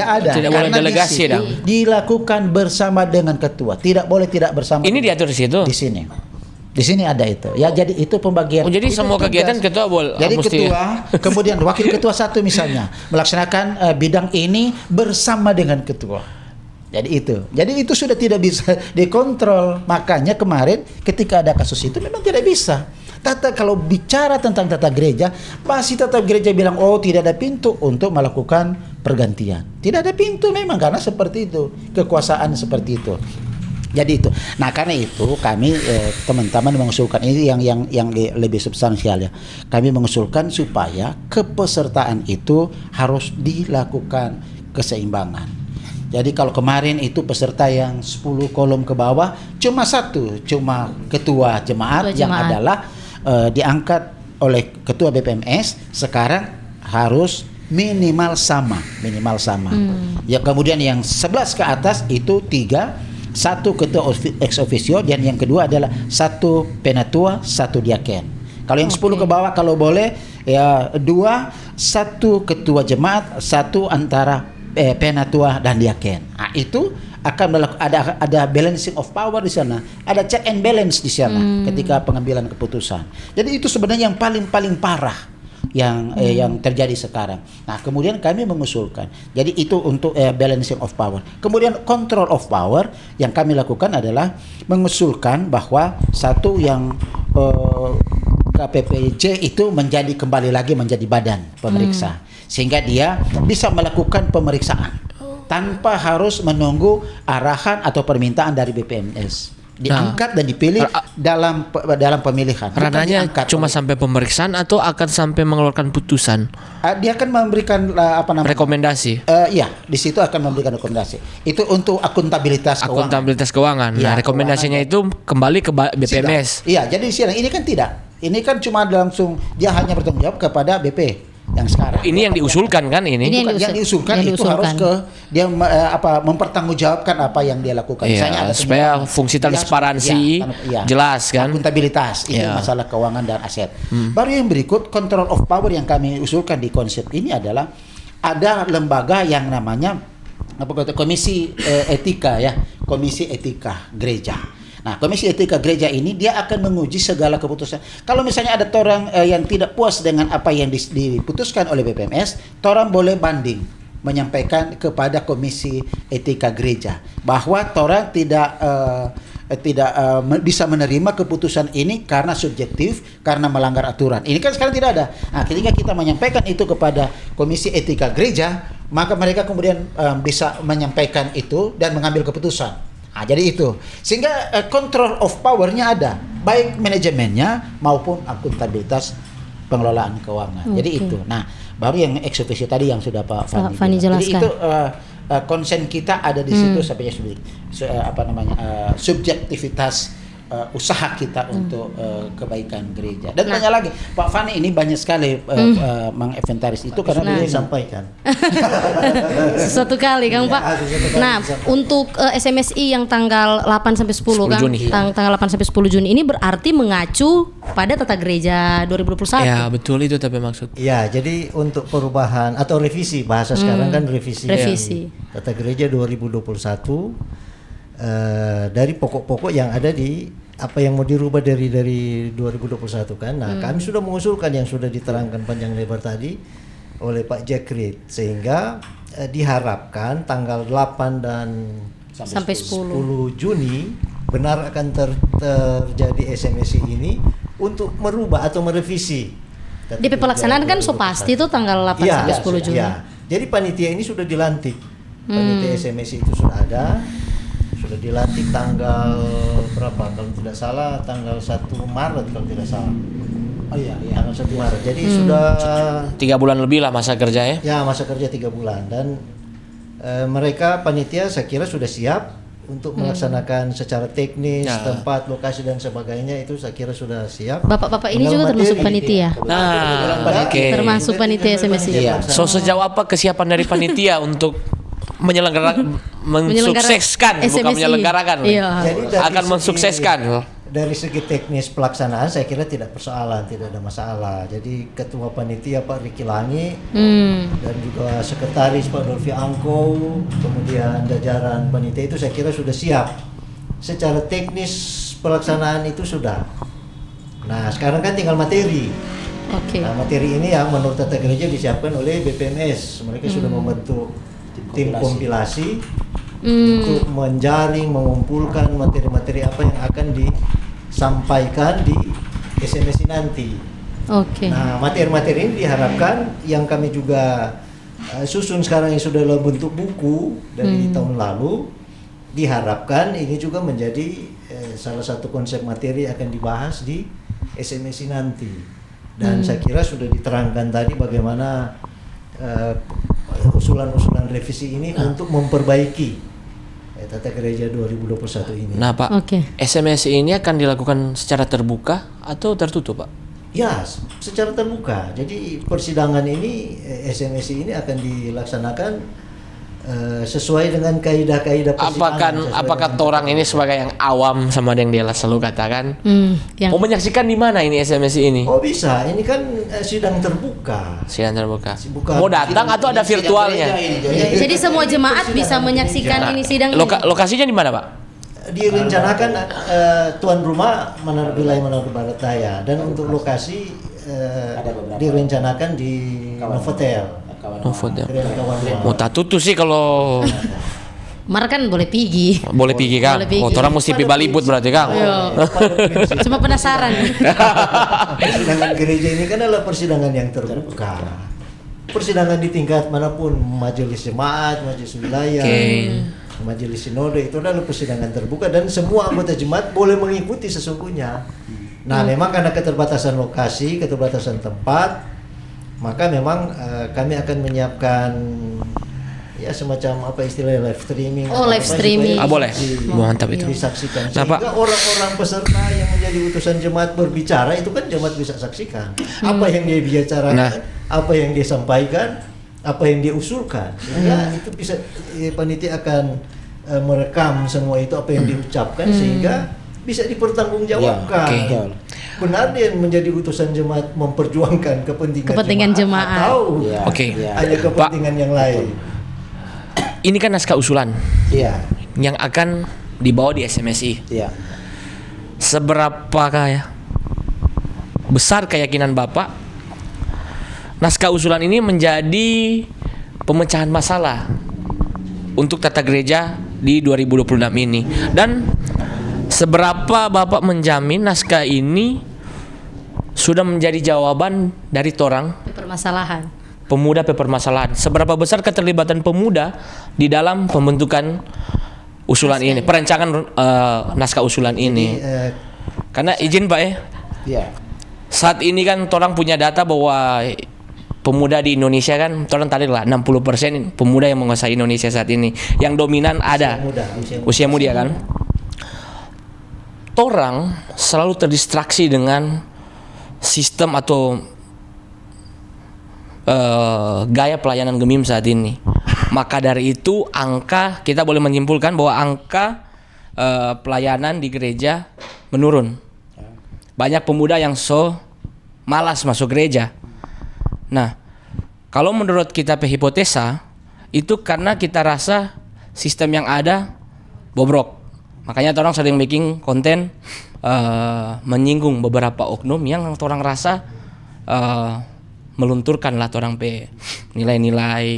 [SPEAKER 1] ada. Tidak boleh delegasi dong.
[SPEAKER 3] Dilakukan bersama dengan ketua. Tidak boleh tidak bersama.
[SPEAKER 1] Ini diatur di situ.
[SPEAKER 3] Di sini ada itu. Ya, jadi itu pembagian.
[SPEAKER 1] Jadi
[SPEAKER 3] itu
[SPEAKER 1] semua kegiatan ketua boleh.
[SPEAKER 3] Jadi ketua, kemudian wakil ketua 1 misalnya melaksanakan bidang ini bersama dengan ketua. Jadi itu sudah tidak bisa dikontrol. Makanya kemarin ketika ada kasus itu memang tidak bisa. Kalau bicara tentang tata gereja, pasti tata gereja bilang tidak ada pintu untuk melakukan pergantian. Tidak ada pintu memang karena seperti itu, kekuasaan seperti itu. Jadi itu. Nah, karena itu kami teman-teman mengusulkan ini yang lebih substansial ya. Kami mengusulkan supaya kepesertaan itu harus dilakukan keseimbangan. Jadi kalau kemarin itu peserta yang 10 kolom ke bawah cuma ketua jemaat yang adalah diangkat oleh ketua BPMS, sekarang harus minimal sama. Ya, kemudian yang 11 ke atas itu 3, 1 ketua ex officio, dan yang kedua adalah 1 penatua, 1 diaken. Kalau yang 10 ke bawah kalau boleh ya 2, 1 ketua jemaat, 1 antara penatua dan diaken. Nah, itu akan ada balancing of power di sana, ada check and balance di sana ketika pengambilan keputusan. Jadi itu sebenarnya yang paling parah yang terjadi sekarang. Nah, kemudian kami mengusulkan. Jadi itu untuk balancing of power. Kemudian control of power yang kami lakukan adalah mengusulkan bahwa satu yang KPPJ itu kembali lagi menjadi badan pemeriksa, sehingga dia bisa melakukan pemeriksaan tanpa harus menunggu arahan atau permintaan dari BPMS. Diangkat dan dipilih dalam pemilihan.
[SPEAKER 1] Ranahnya cuma sampai pemeriksaan atau akan sampai mengeluarkan putusan?
[SPEAKER 3] Dia akan memberikan
[SPEAKER 1] rekomendasi.
[SPEAKER 3] Ya, di situ akan memberikan rekomendasi. Itu untuk akuntabilitas
[SPEAKER 1] keuangan. Nah, rekomendasinya itu kembali ke BPMS.
[SPEAKER 3] Iya, jadi sidang ini kan tidak. Ini kan cuma langsung dia hanya bertanggung jawab kepada BP yang sekarang.
[SPEAKER 1] Ini yang diusulkan kan ini?
[SPEAKER 3] Yang diusulkan itu harus ke dia mempertanggungjawabkan apa yang dia lakukan.
[SPEAKER 1] Misalnya supaya fungsi transparansi jelas kan.
[SPEAKER 3] Akuntabilitas itu masalah keuangan dan aset. Baru yang berikut control of power yang kami usulkan di konsep ini adalah ada lembaga yang namanya komisi etika ya, komisi etika gereja. Nah, komisi etika gereja ini dia akan menguji segala keputusan. Kalau misalnya ada orang yang tidak puas dengan apa yang diputuskan oleh BPMS, orang boleh banding, menyampaikan kepada komisi etika gereja bahwa orang tidak bisa menerima keputusan ini karena subjektif, karena melanggar aturan. Ini kan sekarang tidak ada. Nah, ketika kita menyampaikan itu kepada komisi etika gereja, maka mereka kemudian bisa menyampaikan itu dan mengambil keputusan. Nah, jadi itu sehingga control of power-nya ada, baik manajemennya maupun akuntabilitas pengelolaan keuangan. Jadi itu. Nah, baru yang ex officio tadi yang sudah Pak Fani
[SPEAKER 2] jelaskan.
[SPEAKER 3] Jadi itu konsen kita ada di situ sampai subjektivitas usaha kita untuk kebaikan gereja. Dan banyak lagi, Pak Fani ini banyak sekali menginventaris itu karena dia
[SPEAKER 4] sampaikan.
[SPEAKER 2] Sesuatu kali Kang Pak. Nah, untuk SMSI yang tanggal 8 sampai 10 Kang, tanggal 8 sampai 10 Juni ini berarti mengacu pada Tata Gereja 2021.
[SPEAKER 1] Ya, betul itu tapi maksud.
[SPEAKER 4] Ya, jadi untuk perubahan atau revisi, bahasa sekarang kan revisi. Tata Gereja 2021 dari pokok-pokok yang ada di apa yang mau dirubah dari 2021 kan. Nah, kami sudah mengusulkan yang sudah diterangkan panjang lebar tadi oleh Pak Jack Reed, sehingga diharapkan tanggal 8 dan
[SPEAKER 2] sampai
[SPEAKER 4] 10 Juni benar akan terjadi SMSI ini untuk merubah atau merevisi.
[SPEAKER 2] DP pelaksanaan kan so pasti itu tanggal 8 sampai 10 Juni.
[SPEAKER 4] Ya. Jadi panitia ini sudah dilantik. Panitia SMSI itu sudah ada. Sudah dilantik tanggal berapa kalau tidak salah, tanggal 1 Maret kalau tidak salah. Oh iya, tanggal 1 Maret. Jadi sudah
[SPEAKER 1] 3 bulan lebih lah masa kerja ya.
[SPEAKER 4] Ya, masa kerja 3 bulan. Dan mereka panitia saya kira sudah siap untuk melaksanakan secara teknis, tempat, lokasi dan sebagainya, itu saya kira sudah siap.
[SPEAKER 2] Bapak-bapak ini juga termasuk panitia. Termasuk panitia SMSI.
[SPEAKER 1] Iya. So sejauh apa kesiapan dari panitia untuk mensukseskan, bukan menyelenggarakan, akan mensukseskan.
[SPEAKER 4] Dari segi teknis pelaksanaan saya kira tidak ada masalah. Jadi ketua panitia Pak Riki Langi dan juga sekretaris Pak Dolfi Angko, kemudian jajaran panitia itu saya kira sudah siap. Secara teknis pelaksanaan itu sudah. Nah, sekarang kan tinggal materi. Nah, materi ini yang menurut Tata Gereja disiapkan oleh BPMS. Mereka sudah membentuk tim kompilasi untuk menjaring, mengumpulkan materi-materi apa yang akan disampaikan di SMS nanti. Nah, materi-materi ini diharapkan yang kami juga susun sekarang yang sudah dalam bentuk buku dari tahun lalu, diharapkan ini juga menjadi salah satu konsep materi yang akan dibahas di SMS nanti. Dan saya kira sudah diterangkan tadi bagaimana usulan-usulan revisi ini untuk memperbaiki tata gereja 2021 ini.
[SPEAKER 1] Nah Pak,
[SPEAKER 2] Oke.
[SPEAKER 1] SMSI ini akan dilakukan secara terbuka atau tertutup Pak?
[SPEAKER 4] Ya, secara terbuka. Jadi persidangan ini SMSI ini akan dilaksanakan sesuai dengan kaidah-kaidah persidangan.
[SPEAKER 1] Apakah orang ini sebagai yang awam sama yang dia selalu katakan,
[SPEAKER 2] Yang
[SPEAKER 1] mau menyaksikan di mana ini SMSI ini?
[SPEAKER 4] Oh bisa, ini kan sidang terbuka.
[SPEAKER 1] Sidang terbuka.
[SPEAKER 4] Bukan.
[SPEAKER 1] Mau datang atau ada virtualnya?
[SPEAKER 2] Jadi semua jemaat bisa menyaksikan ini sidang ini.
[SPEAKER 1] Lokasinya di mana Pak?
[SPEAKER 4] Direncanakan tuan rumah wilayah Manado Barat Daya, dan untuk lokasi direncanakan di Novotel.
[SPEAKER 1] Novotel.
[SPEAKER 4] Grand Kawan Rumah.
[SPEAKER 1] Mau tak tutup sih kalau
[SPEAKER 2] Mar kan boleh pergi.
[SPEAKER 1] boleh pergi Kang.
[SPEAKER 2] Boleh pergi.
[SPEAKER 1] Oh, orang mesti pergi Balibut berarti Kang.
[SPEAKER 2] Cuma penasaran.
[SPEAKER 4] Persidangan gereja ini kan adalah persidangan yang terbuka. Persidangan di tingkat manapun, majelis jemaat, majelis wilayah, majelis sinode, itu adalah persidangan terbuka dan semua anggota jemaat boleh mengikuti sesungguhnya. Nah, memang karena keterbatasan lokasi, keterbatasan tempat, maka memang kami akan menyiapkan ya semacam apa istilahnya live streaming.
[SPEAKER 2] Oh, live streaming.
[SPEAKER 1] Boleh. Mantap itu.
[SPEAKER 4] Disaksikan.
[SPEAKER 1] Nah,
[SPEAKER 4] Sehingga
[SPEAKER 1] Pak.
[SPEAKER 4] orang-orang peserta yang menjadi utusan jemaat berbicara itu kan jemaat bisa saksikan apa yang dia bicarakan, apa yang dia sampaikan, apa yang dia usulkan. Sehingga itu bisa panitia akan merekam semua itu apa yang diucapkan sehingga bisa dipertanggungjawabkan.
[SPEAKER 3] Ya,
[SPEAKER 4] benar dia menjadi utusan jemaat memperjuangkan kepentingan
[SPEAKER 2] jemaat.
[SPEAKER 4] atau hanya kepentingan yang lain.
[SPEAKER 1] Ini kan naskah usulan
[SPEAKER 3] Iya.
[SPEAKER 1] yang akan dibawa di SMSI.
[SPEAKER 3] Iya.
[SPEAKER 1] Seberapa besar keyakinan Bapak naskah usulan ini menjadi pemecahan masalah untuk tata gereja di 2026 ini, dan seberapa Bapak menjamin naskah ini sudah menjadi jawaban dari torang
[SPEAKER 2] Permasalahan.
[SPEAKER 1] pemuda permasalahan? Seberapa besar keterlibatan pemuda di dalam pembentukan usulan ini, perancangan naskah usulan ini? Karena izin Pak
[SPEAKER 3] Iya.
[SPEAKER 1] saat ini kan orang punya data bahwa pemuda di Indonesia kan orang tadi lah 60% pemuda yang menguasai Indonesia saat ini. Yang dominan ada usia muda kan. Orang selalu terdistraksi dengan sistem atau gaya pelayanan Gemim saat ini. Maka dari itu kita boleh menyimpulkan bahwa angka pelayanan di gereja menurun. Banyak pemuda yang malas masuk gereja. Nah, kalau menurut kita hipotesa itu karena kita rasa sistem yang ada bobrok. Makanya orang sering bikin konten menyinggung beberapa oknum yang orang rasa melunturkan lah orang nilai-nilai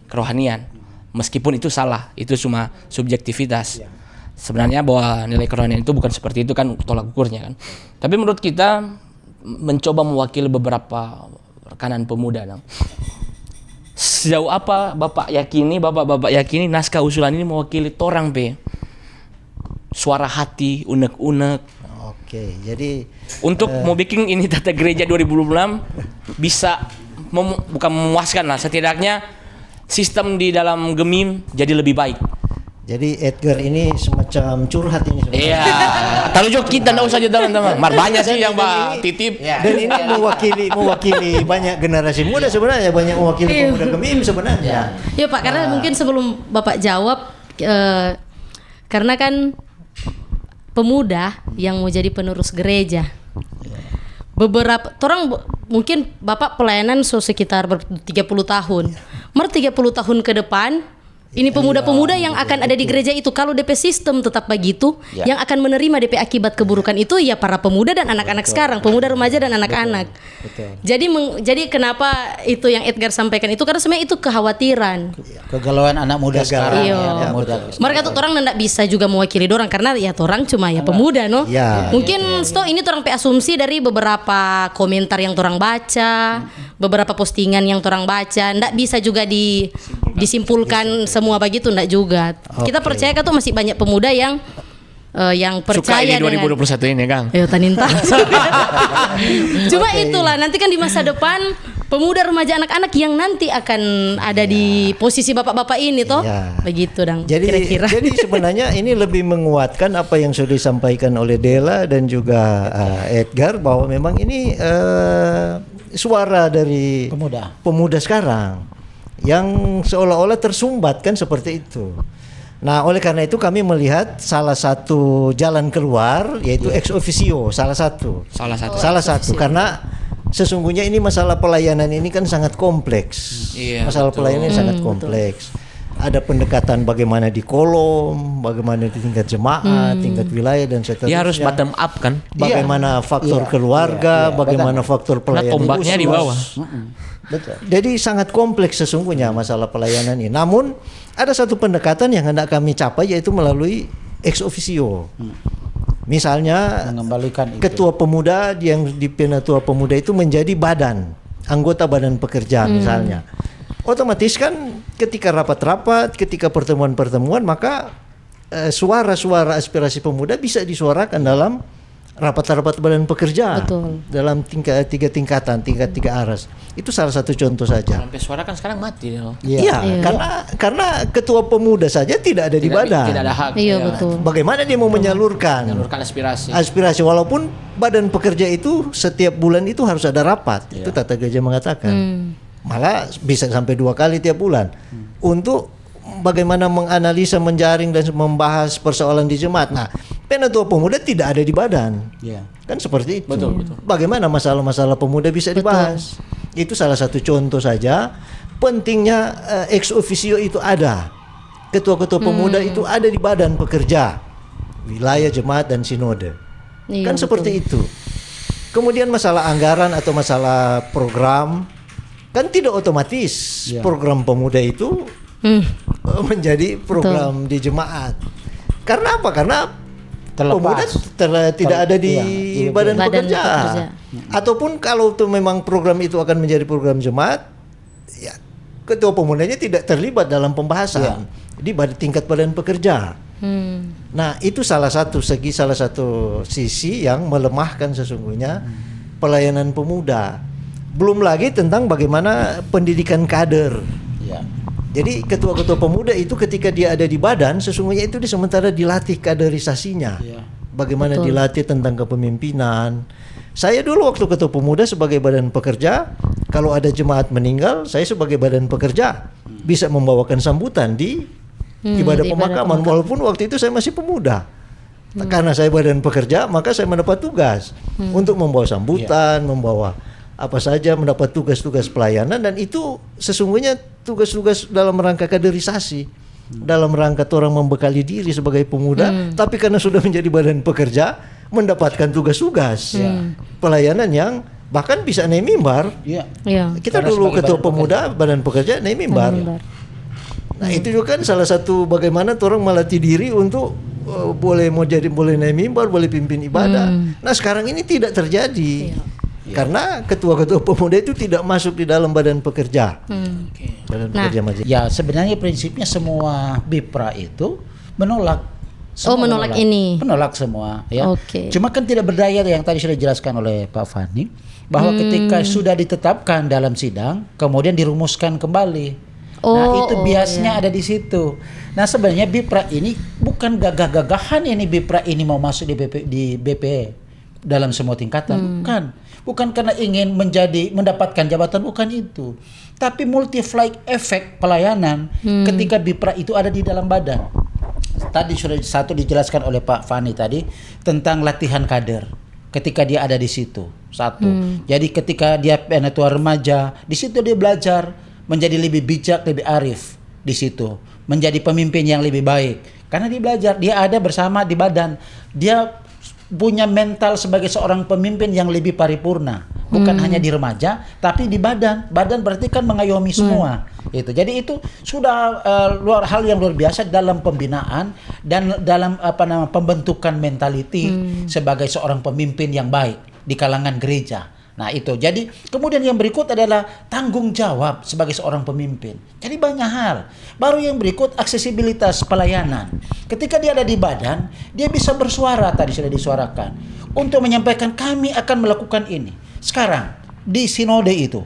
[SPEAKER 1] kerohanian. Meskipun itu salah, itu cuma subjektivitas. Sebenarnya bahwa nilai kerohanian itu bukan seperti itu kan tolak ukurnya kan. Tapi menurut kita mencoba mewakili beberapa rekanan pemuda. Sejauh apa Bapak yakini naskah usulan ini mewakili torang suara hati, unek-unek.
[SPEAKER 4] Oke, jadi
[SPEAKER 1] untuk mau bikin ini tata gereja 2026 bisa bukan memuaskan lah, setidaknya sistem di dalam Gemim jadi lebih baik.
[SPEAKER 4] Jadi Edgar ini semacam curhat ini sebenarnya.
[SPEAKER 1] Iya. Taruh jok kita enggak usah aja teman-teman. Mar banyak sih yang Pak titip.
[SPEAKER 4] Dan ini mewakili banyak generasi muda sebenarnya, banyak mewakili pemuda Gemim sebenarnya.
[SPEAKER 2] Ya Pak, karena mungkin sebelum Bapak jawab, karena kan pemuda yang mau jadi penerus gereja, beberapa orang mungkin Bapak pelayanan sekitar 30 tahun. 30 tahun ke depan ini pemuda-pemuda yang akan ada di gereja itu, kalau DP sistem tetap begitu, yang akan menerima DP akibat keburukan itu ya para pemuda dan anak-anak sekarang, pemuda remaja dan anak-anak. Jadi kenapa itu yang Edgar sampaikan itu, karena sebenarnya itu kekhawatiran.
[SPEAKER 3] Kegalauan anak muda sekarang.
[SPEAKER 2] Iya. Mereka tuh orang tidak bisa juga mewakili dorang karena ya orang cuma ya pemuda no.
[SPEAKER 4] Ya.
[SPEAKER 2] Mungkin ini orang asumsi dari beberapa komentar yang orang baca, beberapa postingan yang orang baca, ndak bisa juga disimpulkan semua begitu, ndak juga. Kita percaya kan tuh masih banyak pemuda yang percaya
[SPEAKER 1] suka ini 2021 ini Kang.
[SPEAKER 2] Ayo taninta. Cuma itulah nanti kan di masa depan pemuda, remaja, anak-anak yang nanti akan ada di posisi bapak-bapak ini toh.
[SPEAKER 4] Iya.
[SPEAKER 2] Begitu dong.
[SPEAKER 4] Jadi
[SPEAKER 2] Kira-kira.
[SPEAKER 4] jadi sebenarnya ini lebih menguatkan apa yang sudah disampaikan oleh Dela dan juga Edgar, bahwa memang ini suara dari pemuda sekarang yang seolah-olah tersumbat kan seperti itu. Nah, oleh karena itu kami melihat salah satu jalan keluar yaitu ex officio, salah satu karena sesungguhnya ini masalah pelayanan ini kan sangat kompleks. Masalah pelayanan ini sangat kompleks. Ada pendekatan bagaimana di kolom, bagaimana di tingkat jemaat, tingkat wilayah dan seterusnya.
[SPEAKER 1] Dia harus bottom up kan.
[SPEAKER 4] Bagaimana faktor keluarga, bagaimana faktor pelayanan.
[SPEAKER 1] Tombaknya di bawah.
[SPEAKER 3] Betul.
[SPEAKER 4] Jadi sangat kompleks sesungguhnya masalah pelayanan ini. Namun ada satu pendekatan yang hendak kami capai yaitu melalui ex officio. Misalnya
[SPEAKER 3] mengembalikan
[SPEAKER 4] ketua pemuda yang di penatua pemuda itu menjadi anggota badan pekerja misalnya. Otomatis kan ketika rapat-rapat, ketika pertemuan-pertemuan, maka suara-suara aspirasi pemuda bisa disuarakan dalam rapat-rapat badan pekerja.
[SPEAKER 2] Betul.
[SPEAKER 4] Dalam tiga tingkatan, tingkat 3 aras. Itu salah satu contoh saja.
[SPEAKER 1] Sampai suara kan sekarang mati loh.
[SPEAKER 4] Iya, karena ketua pemuda saja tidak ada di badan.
[SPEAKER 1] Tidak ada hak.
[SPEAKER 2] Iya, betul.
[SPEAKER 4] Bagaimana dia mau menyalurkan aspirasi walaupun badan pekerja itu setiap bulan itu harus ada rapat. Itu tata gereja mengatakan. Malah bisa sampai 2 kali tiap bulan untuk bagaimana menganalisa, menjaring dan membahas persoalan di jemaat. Nah, penatua pemuda tidak ada di badan. Kan seperti itu.
[SPEAKER 1] Betul.
[SPEAKER 4] Bagaimana masalah-masalah pemuda bisa dibahas? Itu salah satu contoh saja. Pentingnya ex officio itu ada. Ketua-ketua pemuda itu ada di badan pekerja, wilayah, jemaat dan sinode. Kan seperti itu. Kemudian masalah anggaran atau masalah program, kan tidak otomatis program pemuda itu menjadi program di jemaat. Karena apa? Karena pemuda tidak ada di badan pekerja. Ataupun kalau itu memang program itu akan menjadi program jemaat, ya ketua pemudanya tidak terlibat dalam pembahasan di tingkat badan pekerja. Nah, itu salah satu sisi yang melemahkan sesungguhnya pelayanan pemuda. Belum lagi tentang bagaimana pendidikan kader. Jadi ketua-ketua pemuda itu ketika dia ada di badan, sesungguhnya itu sementara dilatih kaderisasinya. Bagaimana dilatih tentang kepemimpinan. Saya dulu waktu ketua pemuda sebagai badan pekerja, kalau ada jemaat meninggal, saya sebagai badan pekerja bisa membawakan sambutan di ibadah pemakaman. Walaupun waktu itu saya masih pemuda. Karena saya badan pekerja, maka saya mendapat tugas untuk membawa sambutan, membawa apa saja, mendapat tugas-tugas pelayanan, dan itu sesungguhnya tugas-tugas dalam rangka kaderisasi, dalam rangka orang membekali diri sebagai pemuda, tapi karena sudah menjadi badan pekerja mendapatkan tugas-tugas pelayanan yang bahkan bisa naik mimbar. Kita karena dulu ketua pemuda badan pekerja naik mimbar. Nah, itu juga kan salah satu bagaimana orang melatih diri untuk boleh naik mimbar, boleh pimpin ibadah. Nah, sekarang ini tidak terjadi. Karena ketua-ketua pemuda itu tidak masuk di dalam badan pekerja. Pekerja majelis.
[SPEAKER 3] Ya, sebenarnya prinsipnya semua BIPRA itu menolak. Menolak semua. Ya. Cuma kan tidak berdaya yang tadi sudah dijelaskan oleh Pak Fani, bahwa ketika sudah ditetapkan dalam sidang, kemudian dirumuskan kembali. Itu biasnya ada di situ. Nah, sebenarnya BIPRA ini bukan gagah-gagahan ini BIPRA ini mau masuk di BP dalam semua tingkatan, bukan karena ingin mendapatkan jabatan, bukan itu, tapi multiply effect pelayanan ketika BIPRA itu ada di dalam badan. Tadi sudah satu dijelaskan oleh Pak Fani tadi tentang latihan kader ketika dia ada di situ. Jadi ketika dia penatua remaja, di situ dia belajar menjadi lebih bijak, lebih arif di situ, menjadi pemimpin yang lebih baik karena dia belajar, dia ada bersama di badan, dia punya mental sebagai seorang pemimpin yang lebih paripurna, bukan hanya di remaja tapi di badan berarti kan mengayomi semua. Jadi itu sudah hal yang luar biasa dalam pembinaan dan dalam pembentukan mentality sebagai seorang pemimpin yang baik di kalangan gereja. Nah, itu. Jadi kemudian yang berikut adalah tanggung jawab sebagai seorang pemimpin. Jadi banyak hal. Baru yang berikut aksesibilitas pelayanan. Ketika dia ada di badan, dia bisa bersuara, tadi sudah disuarakan, untuk menyampaikan kami akan melakukan ini. Sekarang di sinode itu,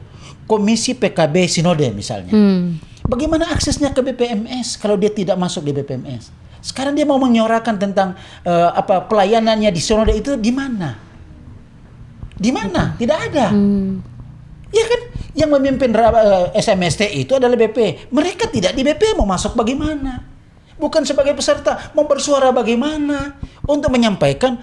[SPEAKER 3] komisi PKB Sinode misalnya. Bagaimana aksesnya ke BPMS kalau dia tidak masuk di BPMS? Sekarang dia mau menyuarakan tentang pelayanannya di Sinode itu di mana? Di mana? Tidak ada. Ya kan? Yang memimpin SMST itu adalah BP. Mereka tidak di BP, mau masuk bagaimana? Bukan sebagai peserta, mau bersuara bagaimana? Untuk menyampaikan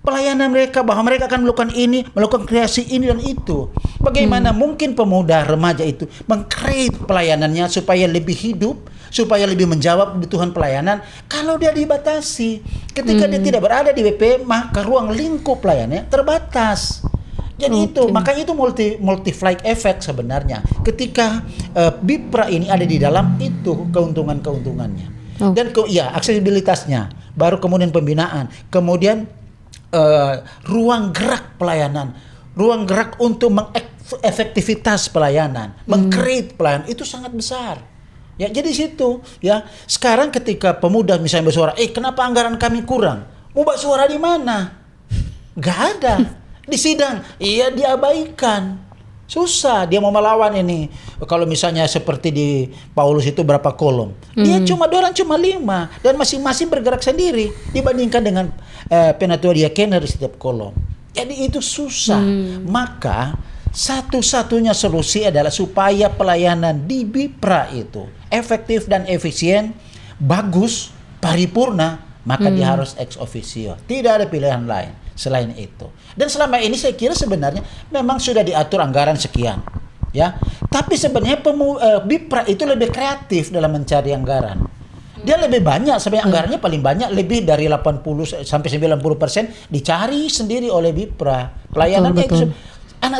[SPEAKER 3] pelayanan mereka, bahwa mereka akan melakukan ini, melakukan kreasi ini dan itu. Bagaimana mungkin pemuda remaja itu meng-create pelayanannya supaya lebih hidup, supaya lebih menjawab kebutuhan pelayanan kalau dia dibatasi. Ketika dia tidak berada di BP, maka ruang lingkup pelayanannya terbatas. Jadi itu, makanya itu multiplier effect sebenarnya. Ketika BIPRA ini ada di dalam itu keuntungan-keuntungannya. Dan aksesibilitasnya, baru kemudian pembinaan, kemudian ruang gerak pelayanan, ruang gerak untuk mengefektivitas pelayanan, meng-create pelayanan itu sangat besar. Ya, jadi situ ya. Sekarang ketika pemuda misalnya bersuara, kenapa anggaran kami kurang? Mau bersuara di mana? Gak ada. Di sidang, diabaikan. Susah dia mau melawan ini. Kalau misalnya seperti di Paulus itu berapa kolom? Dia cuma 5 dan masing-masing bergerak sendiri dibandingkan dengan penatua diaken dari setiap kolom. Jadi itu susah. Maka satu-satunya solusi adalah supaya pelayanan di BIPRA itu efektif dan efisien, bagus, paripurna, maka dia harus ex officio. Tidak ada pilihan lain selain itu. Dan selama ini saya kira sebenarnya memang sudah diatur anggaran sekian, ya. Tapi sebenarnya BIPRA itu lebih kreatif dalam mencari anggaran. Dia lebih banyak, sebenarnya anggarannya paling banyak, lebih dari 80 sampai 90% dicari sendiri oleh BIPRA. Pelayanannya itu anak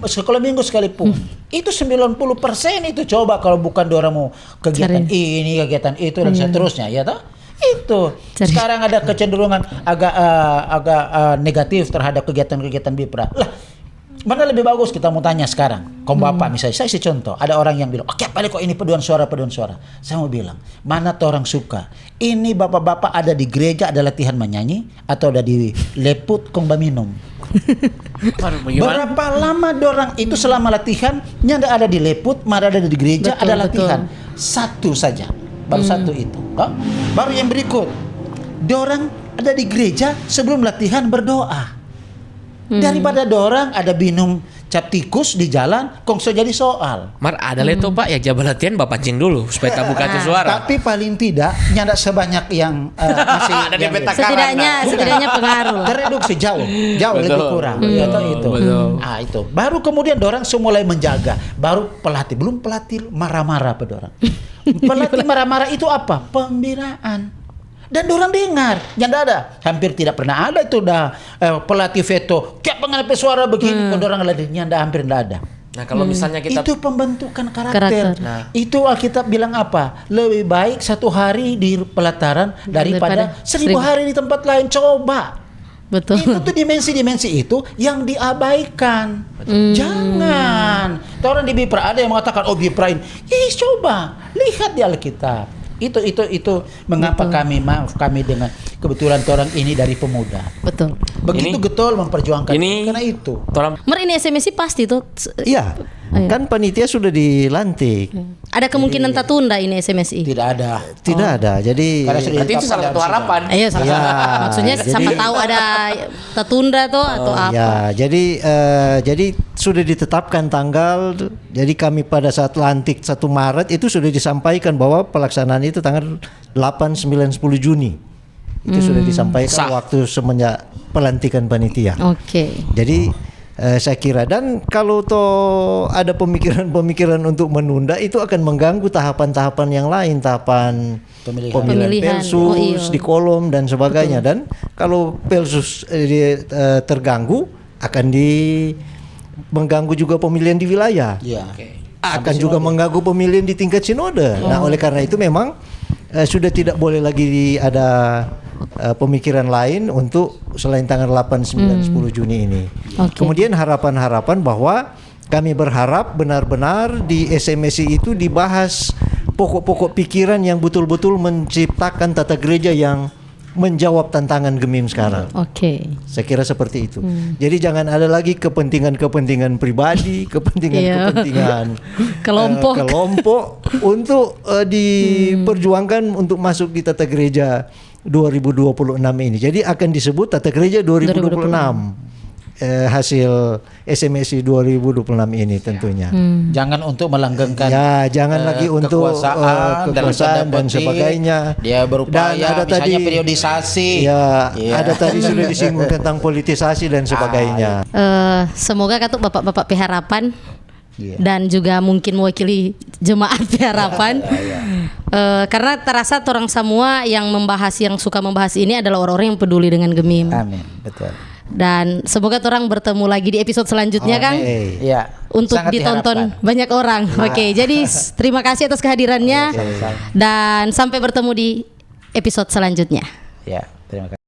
[SPEAKER 3] sekolah minggu sekalipun. Itu 90% itu coba kalau bukan orang mau kegiatan ini, kegiatan itu dan seterusnya, ya toh? Itu sekarang ada kecenderungan agak negatif terhadap kegiatan-kegiatan BIPRA. Lah, mana lebih bagus kita mau tanya sekarang. Kaum bapak misalnya, saya kasih contoh. Ada orang yang bilang, oke, paling kok ini paduan suara. Saya mau bilang, mana tuh orang suka? Ini bapak-bapak ada di gereja ada latihan menyanyi atau ada di leput kongba minum? Berapa lama dorang itu selama latihan nyanda ada di leput, mana ada di gereja, ada latihan. Satu saja. Baru satu itu. Baru yang berikut, dorang ada di gereja sebelum latihan berdoa. Daripada dorang ada minum cap tikus di jalan, kongso jadi soal.
[SPEAKER 1] Ada leto Pak, ya jabal latihan Bapak pancing dulu supaya tak buka suara.
[SPEAKER 3] Tapi paling tidak nyanda sebanyak yang masih
[SPEAKER 1] ada di peta
[SPEAKER 2] setidaknya pengaruh.
[SPEAKER 3] Tereduksi jauh lebih kurang. Itu. Itu. Baru kemudian dorang mulai menjaga. Baru belum pelatih marah-marah pada orang. Pelatih marah-marah itu apa? Pembinaan. Dan dorang dengar, yang ada hampir tidak pernah ada itu pelatih veto. Kayak pengambil suara begini, dorang ladanya hampir tidak ada.
[SPEAKER 1] Nah kalau misalnya kita
[SPEAKER 3] itu pembentukan karakter. Nah. Itu Alkitab bilang apa? Lebih baik 1 hari di pelataran daripada 1000 hari di tempat lain. Coba.
[SPEAKER 2] Betul.
[SPEAKER 3] Itu tuh dimensi-dimensi itu yang diabaikan. Jangan. Orang di BIPRA ada yang mengatakan, BIPRA ini. Coba lihat di Alkitab. Itu mengapa kami dengan kebetulan orang ini dari pemuda.
[SPEAKER 2] Betul.
[SPEAKER 3] Begitu getol memperjuangkan
[SPEAKER 1] ini
[SPEAKER 3] karena itu.
[SPEAKER 2] Ini SMSI pasti tuh.
[SPEAKER 4] Iya. Kan panitia sudah dilantik.
[SPEAKER 2] Ada kemungkinan tertunda ini SMSI?
[SPEAKER 3] Tidak ada.
[SPEAKER 4] Tidak ada. Jadi
[SPEAKER 1] berarti itu salah satu harapan.
[SPEAKER 2] Maksudnya sama tahu ada tertunda tuh atau apa?
[SPEAKER 4] Ya, jadi sudah ditetapkan tanggal. Jadi kami pada saat lantik 1 Maret itu sudah disampaikan bahwa pelaksanaan itu tanggal 8, 9, 10 Juni. Itu sudah disampaikan waktu semenjak pelantikan panitia.
[SPEAKER 2] Oke.
[SPEAKER 4] Jadi saya kira, dan kalau toh ada pemikiran untuk menunda, itu akan mengganggu tahapan-tahapan yang lain, tahapan pemilihan Pelsus di kolom dan sebagainya. Dan kalau Pelsus terganggu, akan mengganggu juga pemilihan di wilayah. Akan juga mengganggu pemilihan di tingkat sinode. Nah, oleh karena itu memang sudah tidak boleh lagi ada pemikiran lain untuk selain tanggal 8, 9, 10 Juni ini. Kemudian harapan-harapan bahwa kami berharap benar-benar di SMSI itu dibahas pokok-pokok pikiran yang betul-betul menciptakan tata gereja yang menjawab tantangan Gemim sekarang.
[SPEAKER 2] Oke.
[SPEAKER 4] Saya kira seperti itu. Jadi jangan ada lagi kepentingan-kepentingan pribadi, kepentingan-kepentingan kelompok untuk diperjuangkan untuk masuk di tata gereja 2026 ini. Jadi akan disebut tata gereja 2026. Hasil SMSI 2026 ini tentunya.
[SPEAKER 3] Jangan untuk melanggengkan
[SPEAKER 4] jangan lagi untuk kekuasaan dan sebagainya.
[SPEAKER 3] Dia berupaya
[SPEAKER 4] dan ada
[SPEAKER 3] misalnya
[SPEAKER 4] tadi
[SPEAKER 3] periodisasi.
[SPEAKER 4] Ada tadi sudah disinggung tentang politisasi dan sebagainya.
[SPEAKER 2] Semoga katuk bapak-bapak Harapan dan juga mungkin mewakili jemaat Harapan. Karena terasa orang semua yang suka membahas ini adalah orang-orang yang peduli dengan Gemim.
[SPEAKER 3] Amin, betul.
[SPEAKER 2] Dan semoga orang bertemu lagi di episode selanjutnya, Kang.
[SPEAKER 3] Iya.
[SPEAKER 2] Untuk sangat ditonton banyak orang. Oke, jadi terima kasih atas kehadirannya dan sampai bertemu di episode selanjutnya.
[SPEAKER 3] Ya, terima kasih.